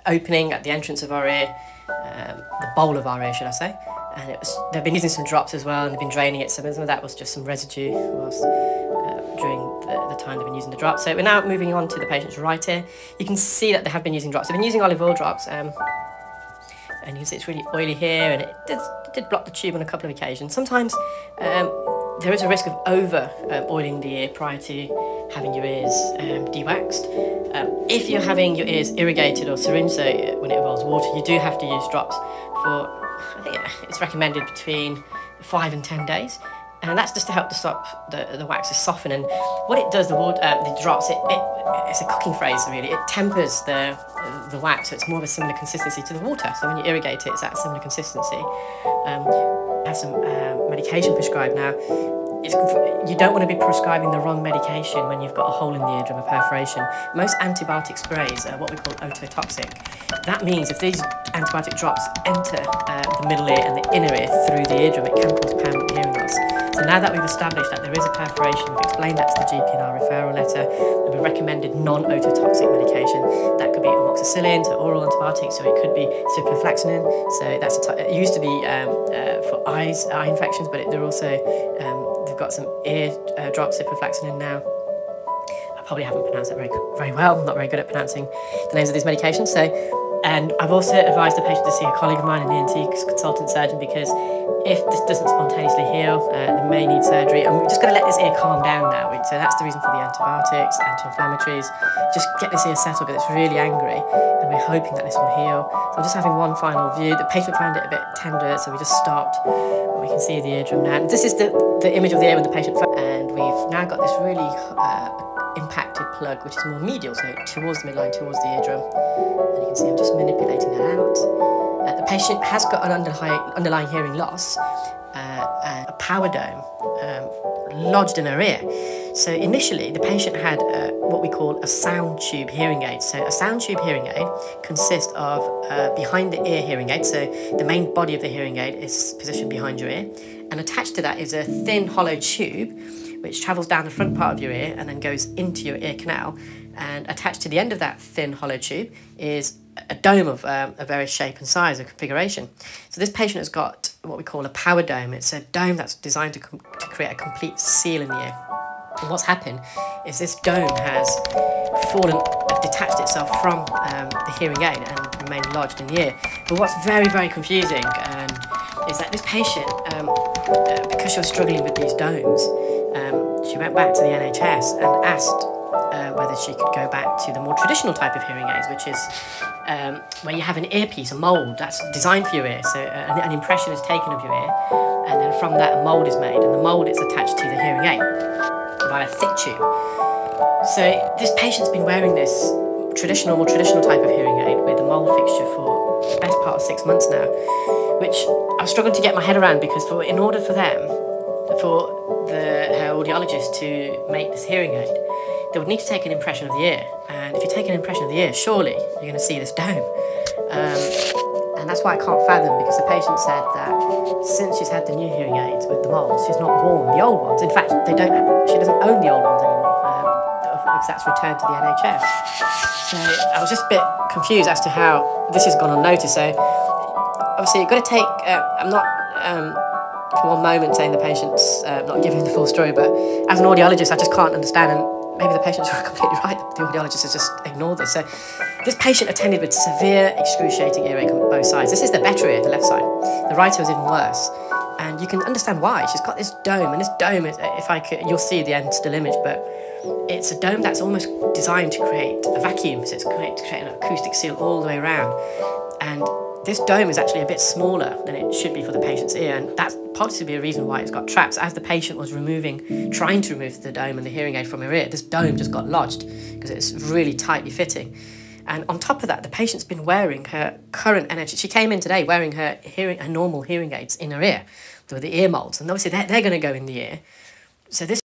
opening at the entrance of our ear, the bowl of our ear, should I say. And they've been using some drops as well, and they've been draining it. So some of that was just some residue during the time they've been using the drops. So we're now moving on to the patient's right ear. You can see that they have been using drops. They've been using olive oil drops, and you can see it's really oily here, and it did block the tube on a couple of occasions. Sometimes there is a risk of over oiling the ear prior to having your ears de-waxed. If you're having your ears irrigated or syringed, so when it involves water, you do have to use drops for, I think it's recommended between 5 and 10 days. And that's just to help to stop the wax to soften. And what it does, the drops, it's a cooking phrase really. It tempers the wax, so it's more of a similar consistency to the water. So when you irrigate it, it's that similar consistency. I have some medication prescribed now. You don't want to be prescribing the wrong medication when you've got a hole in the eardrum, a perforation. Most antibiotic sprays are what we call ototoxic. That means if these antibiotic drops enter the middle ear and the inner ear through the eardrum, it can cause permanent hearing loss. So now that we've established that there is a perforation, we've explained that to the GP in our referral letter, and we've recommended non-ototoxic medication. That could be amoxicillin, so oral antibiotics, or it could be ciprofloxacin. So that's it used to be for eye infections, but they're also they've got some ear drops, ciprofloxacin now. I probably haven't pronounced that very well. I'm not very good at pronouncing the names of these medications. And I've also advised the patient to see a colleague of mine, an ENT consultant surgeon, because if this doesn't spontaneously heal, they may need surgery. And we've just got to let this ear calm down now. So that's the reason for the antibiotics, anti-inflammatories. Just get this ear settled because it's really angry, and we're hoping that this will heal. So I'm just having one final view. The patient found it a bit tender, so we just stopped. And we can see the eardrum now. And this is the image of the ear when the patient found, and we've now got this really impacted plug, which is more medial, so towards the midline, towards the eardrum. And you can see I'm just manipulating that out. The patient has got an underlying hearing loss, and a power dome lodged in her ear. So initially, the patient had what we call a sound tube hearing aid. So a sound tube hearing aid consists of behind the ear hearing aid. So the main body of the hearing aid is positioned behind your ear, and attached to that is a thin hollow tube which travels down the front part of your ear and then goes into your ear canal. And attached to the end of that thin hollow tube is a dome of a various shape and size or configuration. So this patient has got what we call a power dome. It's a dome that's designed to create a complete seal in the ear. And what's happened is this dome has detached itself from the hearing aid and remained lodged in the ear. But what's very, very confusing is that this patient, because she was struggling with these domes, she went back to the NHS and asked whether she could go back to the more traditional type of hearing aids, which is where you have an earpiece, a mould that's designed for your ear. So an impression is taken of your ear, and then from that a mould is made, and the mould is attached to the hearing aid by a thick tube. So this patient's been wearing this more traditional type of hearing aid with a mould fixture for the best part of 6 months now, which I was struggling to get my head around, because in order for her audiologist to make this hearing aid, they would need to take an impression of the ear. And if you take an impression of the ear, surely you're going to see this dome. And that's why I can't fathom, because the patient said that since she's had the new hearing aids with the molds, she's not worn the old ones. In fact, she doesn't own the old ones anymore, because that's returned to the NHS. So I was just a bit confused as to how this has gone unnoticed. So obviously you've got to take, I'm not for one moment saying the patient's not giving the full story, but as an audiologist, I just can't understand, and maybe the patients are completely right, the audiologist has just ignored this. So this patient attended with severe excruciating earache on both sides. This is the better ear, the left side. The right ear was even worse. And you can understand why. She's got this dome, and this dome is, you'll see the end still image, but it's a dome that's almost designed to create a vacuum. So it's to create an acoustic seal all the way around. And this dome is actually a bit smaller than it should be for the patient's ear, and that's possibly a reason why it's got traps. As the patient was trying to remove the dome and the hearing aid from her ear, this dome just got lodged because it's really tightly fitting. And on top of that, the patient's been wearing her current NHS. She came in today wearing her normal hearing aids in her ear, with the ear molds, and obviously they're going to go in the ear. So this